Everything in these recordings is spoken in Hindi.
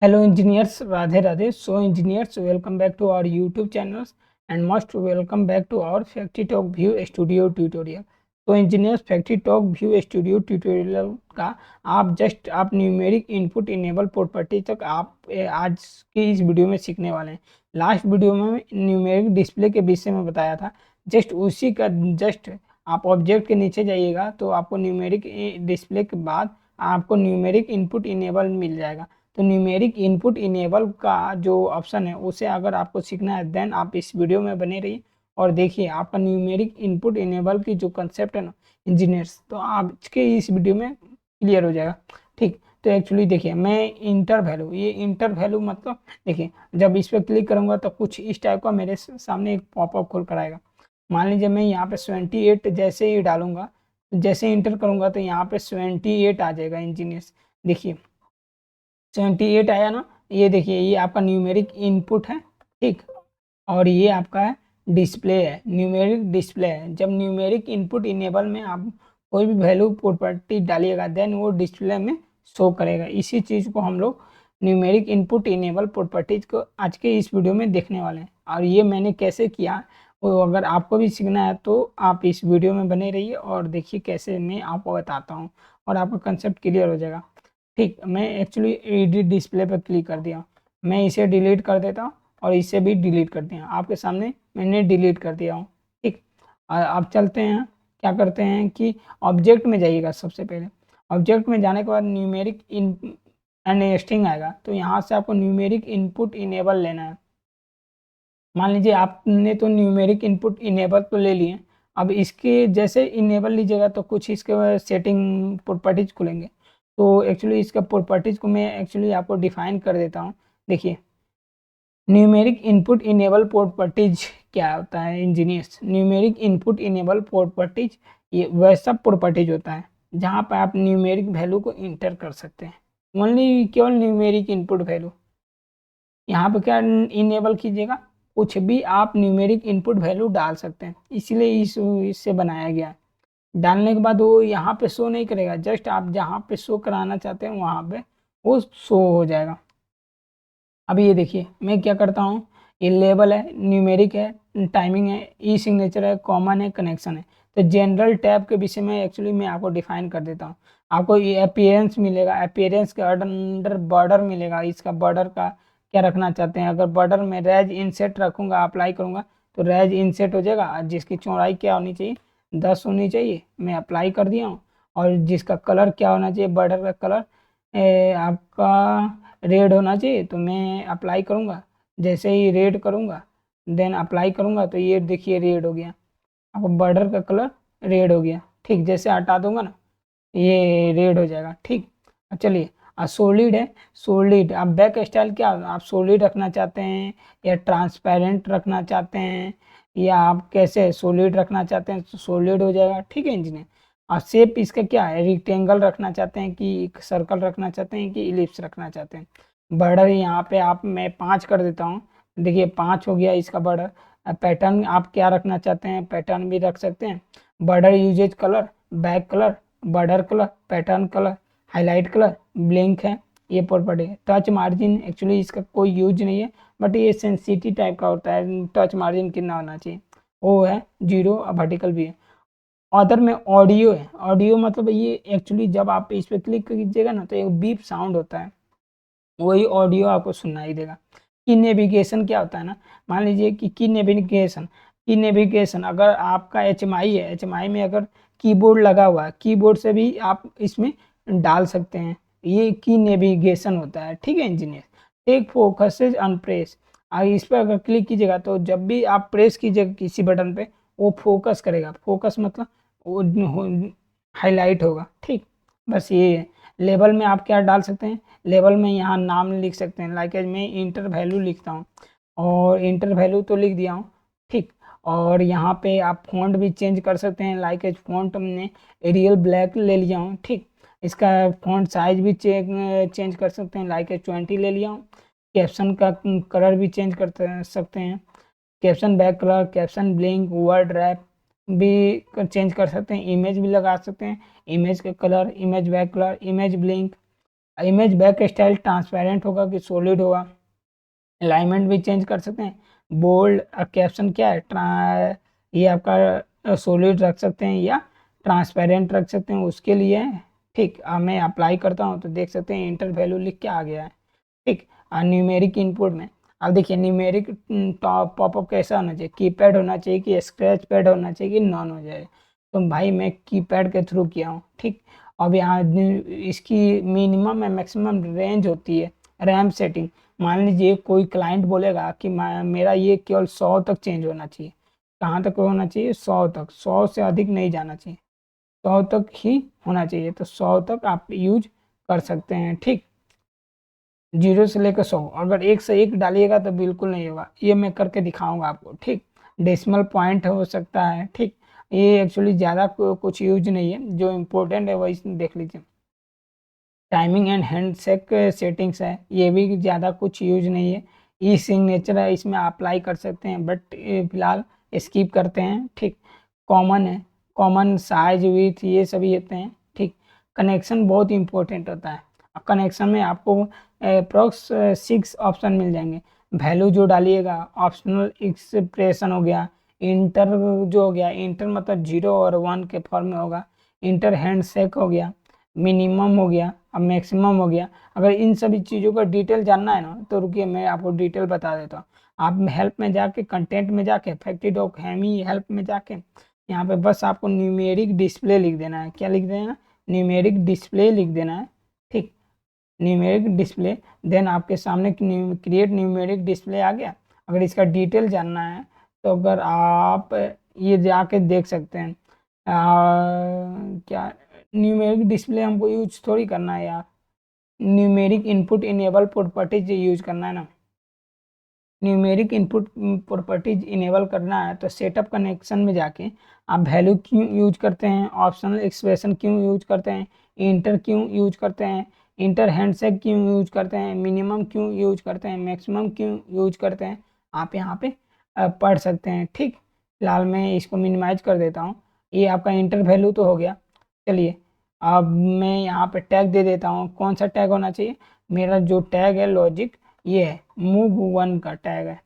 Hello engineers, Radhe Radhe. So engineers, welcome back to our YouTube channels and most welcome back to our Factory Talk View Studio tutorial. तो engineers factory talk view studio tutorial का आप न्यूमेरिक इनपुट इनेबल प्रॉपर्टी तक आप आज की इस वीडियो में सीखने वाले हैं। लास्ट वीडियो में न्यूमेरिक डिस्प्ले के विषय में बताया था। जस्ट आप ऑब्जेक्ट के नीचे जाइएगा तो आपको न्यूमेरिक डिस्प्ले के बाद आपको न्यूमेरिक इनपुट इनेबल मिल जाएगा। तो न्यूमेरिक इनपुट इनेबल का जो ऑप्शन है उसे अगर आपको सीखना है देन आप इस वीडियो में बने रहिए और देखिए आपका न्यूमेरिक इनपुट इनेबल की जो कंसेप्ट है ना इंजीनियर्स, तो आज के इस वीडियो में क्लियर हो जाएगा। ठीक, तो एक्चुअली देखिए मैं इंटर वैल्यू, ये इंटर वैल्यू मतलब देखिए जब इस पर क्लिक करूंगा तो कुछ इस टाइप का मेरे सामने एक पॉपअप खुल कर आएगा। मान लीजिए मैं यहाँ पे 78 जैसे ही डालूंगा, जैसे इंटर करूंगा तो यहाँ पे 78 आ जाएगा इंजीनियर्स। देखिए 78 आया ना, ये देखिए ये आपका न्यूमेरिक इनपुट है। ठीक, और ये आपका है डिस्प्ले है, न्यूमेरिक डिस्प्ले है। जब न्यूमेरिक इनपुट इनेबल में आप कोई भी वैल्यू प्रॉपर्टी डालिएगा देन वो डिस्प्ले में शो करेगा। इसी चीज़ को हम लोग न्यूमेरिक इनपुट इनेबल प्रॉपर्टीज को आज के इस वीडियो में देखने वाले हैं। और ये मैंने कैसे किया वो अगर आपको भी सीखना है तो आप इस वीडियो में बने रहिए और देखिए कैसे मैं आपको बताता हूँ और आपका कंसेप्ट क्लियर हो जाएगा। ठीक, मैं एक्चुअली एडिट डिस्प्ले पर क्लिक कर दिया, मैं इसे डिलीट कर देता हूँ और इसे भी डिलीट कर दिया। आपके सामने मैंने डिलीट कर दिया हूँ। ठीक, अब चलते हैं, क्या करते हैं कि ऑब्जेक्ट में जाइएगा। सबसे पहले ऑब्जेक्ट में जाने के बाद न्यूमेरिक इन नेस्टिंग आएगा, तो यहाँ से आपको न्यूमेरिक इनपुट इनेबल लेना है। मान लीजिए आपने तो न्यूमेरिक इनपुट इनेबल तो ले लिए, अब इसके जैसे इनेबल लीजिएगा तो कुछ इसके सेटिंग प्रॉपर्टीज खुलेंगे। तो एक्चुअली इसका प्रॉपर्टीज को मैं एक्चुअली आपको डिफाइन कर देता हूँ। देखिए न्यूमेरिक इनपुट इनेबल प्रॉपर्टीज क्या होता है engineers. Numeric input enable properties ये वैसा प्रॉपर्टीज होता है जहाँ पर आप न्यूमेरिक वैल्यू को इंटर कर सकते हैं। ओनली केवल न्यूमेरिक इनपुट वैल्यू यहाँ पे क्या इनेबल कीजिएगा, कुछ भी आप न्यूमेरिक इनपुट वैल्यू डाल सकते हैं, इसलिए इससे बनाया गया है। डालने के बाद वो यहाँ पे शो नहीं करेगा, जस्ट आप जहाँ पे शो कराना चाहते हैं वहाँ पे वो शो हो जाएगा। अभी ये देखिए मैं क्या करता हूँ, ये लेबल है, न्यूमेरिक है, टाइमिंग है, ई सिग्नेचर है, कॉमन है, कनेक्शन है। तो जनरल टैब के विषय में एक्चुअली मैं आपको डिफाइन कर देता हूँ। आपको ये अपीयरेंस मिलेगा, अपीयरेंस के अंडर बॉर्डर मिलेगा। इसका बॉर्डर का क्या रखना चाहते हैं, अगर बॉर्डर में रेज इनसेट रखूँगा अप्लाई करूँगा तो रेज इनसेट हो जाएगा, जिसकी चौड़ाई क्या होनी चाहिए 10 होनी चाहिए, मैं अप्लाई कर दिया हूँ। और जिसका कलर क्या होना चाहिए, बॉर्डर का कलर आपका रेड होना चाहिए, तो मैं अप्लाई करूँगा। जैसे ही रेड करूँगा देन अप्लाई करूँगा तो ये देखिए रेड हो गया, आपको बॉर्डर का कलर रेड हो गया। ठीक, जैसे हटा दूंगा ना ये रेड हो जाएगा। ठीक, चलिए सॉलिड है, सॉलिड आप बैक स्टाइल क्या आप सॉलिड रखना चाहते हैं या ट्रांसपेरेंट रखना चाहते हैं या आप कैसे सॉलिड रखना चाहते हैं तो सॉलिड हो जाएगा। ठीक है इंजीनियर। और शेप इसका क्या है, रेक्टेंगल रखना चाहते हैं कि सर्कल रखना चाहते हैं कि इलिप्स रखना चाहते हैं। बॉर्डर यहाँ पे आप मैं 5 कर देता हूँ, देखिए 5 हो गया इसका बॉर्डर। पैटर्न आप क्या रखना चाहते हैं, पैटर्न भी रख सकते हैं। Border uses colour, back colour, border colour, pattern colour, highlight colour, blink है, ये प्रॉपर्टी है। टच मार्जिन एक्चुअली इसका कोई यूज नहीं है, बट ये सेंसिटिव टाइप का होता है, टच मार्जिन कितना होना चाहिए वो है 0 और वर्टिकल भी है। अदर में ऑडियो है, ऑडियो मतलब ये एक्चुअली जब आप इस पर क्लिक कीजिएगा ना तो एक बीप साउंड होता है, वही ऑडियो आपको सुनाई देगा। की नेविगेशन क्या होता है ना, मान लीजिए कि की नेविगेशन अगर आपका HMI है, HMI में अगर कीबोर्ड लगा हुआ है, कीबोर्ड से भी आप इसमें डाल सकते हैं, ये की नेविगेशन होता है। ठीक है engineer. Take focuses on press, इस पर अगर क्लिक कीजिएगा तो जब भी आप प्रेस कीजिएगा किसी बटन पे वो फोकस करेगा, फोकस मतलब वो हाईलाइट होगा। ठीक, बस ये है। लेबल में आप क्या डाल सकते हैं, लेवल में यहाँ नाम लिख सकते हैं, लाइक एज मैं इंटर वैल्यू लिखता हूँ और इंटर वैल्यू तो लिख दिया हूँ। ठीक, और यहाँ पे आप फ़ॉन्ट भी चेंज कर सकते हैं, लाइक एज फ़ॉन्ट हमने एरियल ब्लैक ले लिया हूँ। ठीक, इसका फ़ॉन्ट साइज भी चेंज कर सकते हैं, लाइक एज 20 ले लिया हूँ। कैप्शन का कलर भी चेंज कर सकते हैं, caption back colour, caption blink, word rap भी चेंज कर सकते हैं, इमेज भी लगा सकते हैं, इमेज का colour, image back colour, image blink, image back style transparent होगा कि सॉलिड होगा। अलाइनमेंट भी चेंज कर सकते हैं। बोल्ड कैप्शन क्या है, ये आपका सॉलिड रख सकते हैं या ट्रांसपेरेंट रख सकते हैं, उसके लिए ठीक। मैं अप्लाई करता हूँ तो देख सकते हैं इंटर वैल्यू लिख के आ गया है। ठीक। न्यूमेरिक इनपुट में अब देखिए न्यूमेरिक टॉप पॉपअप कैसा होना चाहिए, कीपैड होना चाहिए कि स्क्रैच पैड होना चाहिए कि नॉन हो जाए। तो भाई मैं कीपैड के थ्रू किया हूँ। ठीक। अब यहाँ इसकी मिनिमम या मैक्सिमम रेंज होती है रैम सेटिंग। मान लीजिए कोई क्लाइंट बोलेगा कि मेरा ये केवल 100 तक चेंज होना चाहिए। कहाँ तक होना चाहिए? 100 तक, 100 से अधिक नहीं जाना चाहिए, 100 तक ही होना चाहिए। तो 100 तक आप यूज कर सकते हैं। ठीक। 0 से लेकर 100, अगर 1 से 1 डालिएगा तो बिल्कुल नहीं होगा, ये मैं करके दिखाऊंगा आपको। ठीक। डेसिमल पॉइंट हो सकता है। ठीक। ये एक्चुअली ज़्यादा कुछ यूज नहीं है, जो इम्पोर्टेंट है वही देख लीजिए। टाइमिंग एंड हैंडशेक सेटिंग्स है, ये भी ज़्यादा कुछ यूज नहीं है। ई सिग्नेचर है, इसमें अप्लाई कर सकते हैं बट फिलहाल स्किप करते हैं। ठीक। कॉमन है, कॉमन साइज विथ ये सभी होते हैं। ठीक। कनेक्शन बहुत इंपॉर्टेंट होता है। कनेक्शन में आपको अप्रोक्स 6 ऑप्शन मिल जाएंगे। वैल्यू जो डालिएगा, ऑप्शनल एक्सप्रेशन हो गया, इंटर जो हो गया, इंटर मतलब 0 और 1 के फॉर्म में होगा, इंटर हैंडशेक हो गया, मिनिमम हो गया, अब मैक्सिमम हो गया। अगर इन सभी चीज़ों का डिटेल जानना है ना तो रुकिए मैं आपको डिटेल बता देता हूँ। आप हेल्प में जाके, कंटेंट में जाके, फैक्ट्री डॉक हैमी हेल्प में जाके यहाँ पे बस आपको न्यूमेरिक डिस्प्ले लिख देना है। क्या लिख देना? न्यूमेरिक डिस्प्ले लिख देना है। ठीक। न्यूमेरिक डिस्प्ले, देन आपके सामने क्रिएट न्यूमेरिक डिस्प्ले आ गया। अगर इसका डिटेल जानना है तो अगर आप ये जाके देख सकते हैं। क्या न्यूमेरिक डिस्प्ले हमको यूज थोड़ी करना है यार, numeric input enable properties use करना है ना। न्यूमेरिक इनपुट प्रॉपर्टीज इनेबल करना है तो सेटअप कनेक्शन में जाके आप वैल्यू क्यों यूज करते हैं, ऑप्शनल एक्सप्रेशन क्यों यूज करते हैं, इंटर क्यों यूज करते हैं, इंटर हैंडशेक क्यों यूज करते हैं, मिनिमम क्यों यूज करते हैं, मैक्सिमम क्यों यूज करते हैं, आप यहाँ पे पढ़ सकते हैं। ठीक। फिलहाल मैं इसको मिनिमाइज कर देता हूँ। ये आपका इंटर वैल्यू तो हो गया। चलिए अब मैं यहाँ पे टैग दे देता हूँ। कौन सा टैग होना चाहिए? मेरा जो टैग है लॉजिक, ये है मूव वन का टैग है।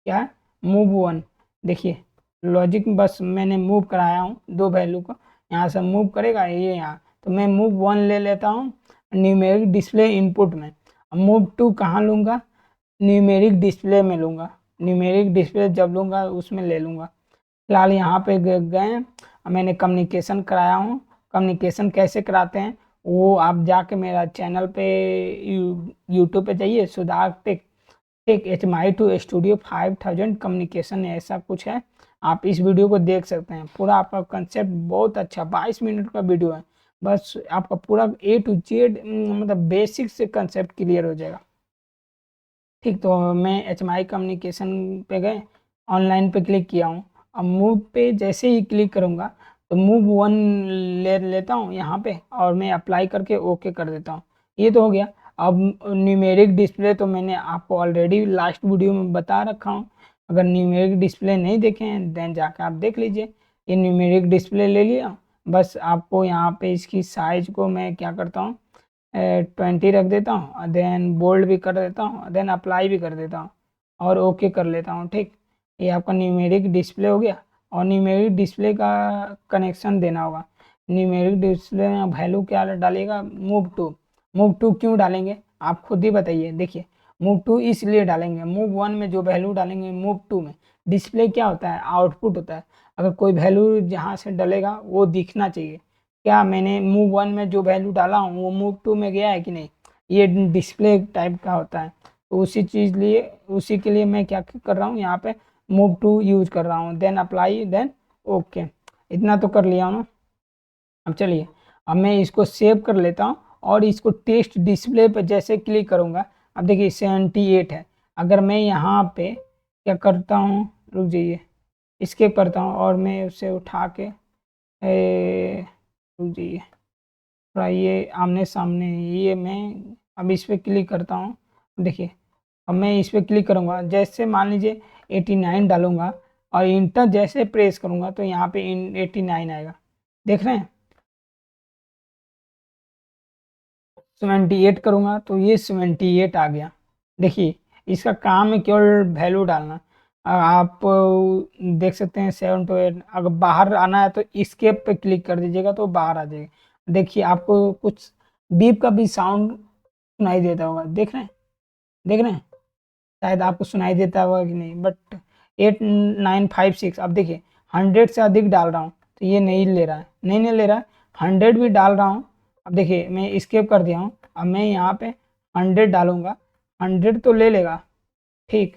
क्या है? Move one. देखिए लॉजिक बस मैंने मूव कराया हूँ 2 वैल्यू को, यहाँ से मूव करेगा ये यहाँ, तो मैं मूव वन ले लेता हूँ न्यूमेरिक डिस्प्ले इनपुट में। मूव टू कहाँ लूँगा? न्यूमेरिक डिस्प्ले में लूँगा। न्यूमेरिक डिस्प्ले जब लूँगा उसमें ले लूँगा। फिलहाल यहाँ पे गए, मैंने कम्युनिकेशन कराया हूँ। कम्युनिकेशन कैसे कराते हैं वो आप जाके मेरा चैनल पे यूट्यूब पे जाइए, सुधार टेक। एक HMI टू स्टूडियो 5000 कम्युनिकेशन ऐसा कुछ है, आप इस वीडियो को देख सकते हैं। पूरा आपका कंसेप्ट बहुत अच्छा, 22 मिनट का वीडियो है। बस आपका पूरा A to Z मतलब बेसिक से कंसेप्ट क्लियर हो जाएगा। ठीक। तो मैं HMI कम्युनिकेशन पे गए, ऑनलाइन पे क्लिक किया हूँ। अब मूव पे जैसे ही क्लिक करूँगा तो मूव वन ले लेता हूँ यहाँ पे और मैं अप्लाई करके ओके कर देता हूँ। ये तो हो गया। अब न्यूमेरिक डिस्प्ले तो मैंने आपको ऑलरेडी लास्ट वीडियो में बता रखा हूँ। अगर न्यूमेरिक डिस्प्ले नहीं देखे हैं देन जाकर आप देख लीजिए। ये न्यूमेरिक डिस्प्ले ले लिया। बस आपको यहाँ पे इसकी साइज को मैं क्या करता हूँ, 20 रख देता हूँ, देन बोल्ड भी कर देता हूँ, देन अप्लाई भी कर देता हूँ और ओके कर लेता हूँ। ठीक। ये आपका न्यूमेरिक डिस्प्ले हो गया। और न्यूमेरिक डिस्प्ले का कनेक्शन देना होगा। न्यूमेरिक डिस्प्ले में वैल्यू क्या डालेगा? Move to. मूव टू क्यों डालेंगे आप खुद ही बताइए। देखिए मूव टू इसलिए डालेंगे, मूव वन में जो वैल्यू डालेंगे मूव टू में डिस्प्ले क्या होता है? आउटपुट होता है। अगर कोई वैल्यू जहाँ से डलेगा वो दिखना चाहिए। क्या मैंने मूव वन में जो वैल्यू डाला हूँ वो मूव टू में गया है कि नहीं? ये डिस्प्ले टाइप का होता है। तो उसी के लिए मैं क्या कर रहा हूँ, यहाँ पे मूव टू यूज कर रहा हूँ, देन अप्लाई, देन ओके। इतना तो कर लिया हूँ ना। अब चलिए, अब मैं इसको सेव कर लेता हूँ और इसको टेस्ट डिस्प्ले पर जैसे क्लिक करूँगा, अब देखिए 78 है। अगर मैं यहाँ पे क्या करता हूँ, रुक जाइए, स्किप करता हूँ और मैं उसे उठा के रुक जाइए थोड़ा, ये आमने सामने, ये मैं अब इस पर क्लिक करता हूँ। देखिए अब मैं इस पर क्लिक करूँगा, जैसे मान लीजिए 89 डालूंगा और इंटर जैसे प्रेस करूँगा तो यहाँ पे 89 आएगा। देख रहे हैं? 78 करूँगा तो ये 78 आ गया। देखिए इसका काम है केवल वैल्यू डालना। आप देख सकते हैं 7 to 8। अगर बाहर आना है तो एस्केप पे क्लिक कर दीजिएगा तो बाहर आ जाएगा। देखिए आपको कुछ बीप का भी साउंड सुनाई देता होगा, देख रहे हैं, देख रहे हैं, शायद आपको सुनाई देता होगा कि नहीं। बट 8956, अब देखिए 100 से अधिक डाल रहा हूँ तो ये नहीं ले रहा है, नहीं ले रहा है। 100 भी डाल रहा हूँ, अब देखिए मैं एस्केप कर दिया हूँ। अब मैं यहाँ पे 100 डालूंगा, 100 तो ले लेगा, ठीक,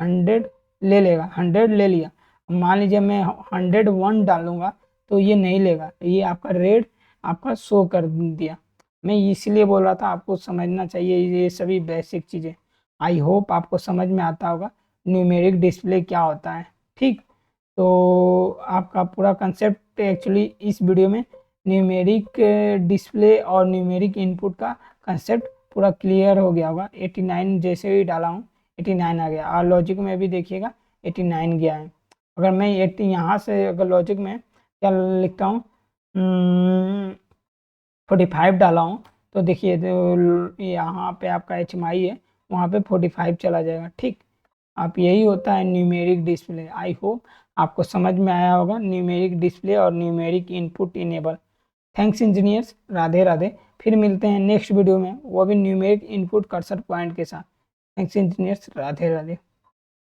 100 ले लेगा, 100 ले लिया। मान लीजिए मैं 101 डालूंगा तो ये नहीं लेगा, ये आपका रेड आपका शो कर दिया। मैं इसलिए बोल रहा था आपको समझना चाहिए ये सभी बेसिक चीज़ें। आई होप आपको समझ में आता होगा न्यूमेरिक डिस्प्ले क्या होता है, ठीक। तो आपका पूरा कंसेप्ट एक्चुअली इस वीडियो में न्यूमेरिक डिस्प्ले और न्यूमेरिक इनपुट का कंसेप्ट पूरा क्लियर हो गया होगा। 89 जैसे ही डाला हूँ 89 आ गया, और लॉजिक में भी देखिएगा 89 गया है। अगर मैं 80 यहाँ से अगर लॉजिक में क्या लिखता हूँ 45 डाला हूँ तो देखिए यहाँ पे आपका HMI है, वहाँ पे 45 चला जाएगा, ठीक। आप यही होता है न्यूमेरिक डिस्प्ले। आई होप आपको समझ में आया होगा न्यूमेरिक डिस्प्ले और numeric input enable. Thanks engineers, Radhe Radhe. फिर मिलते हैं नेक्स्ट वीडियो में, वो भी न्यूमेरिक इनपुट कर्सर पॉइंट के साथ। Thanks engineers, Radhe Radhe.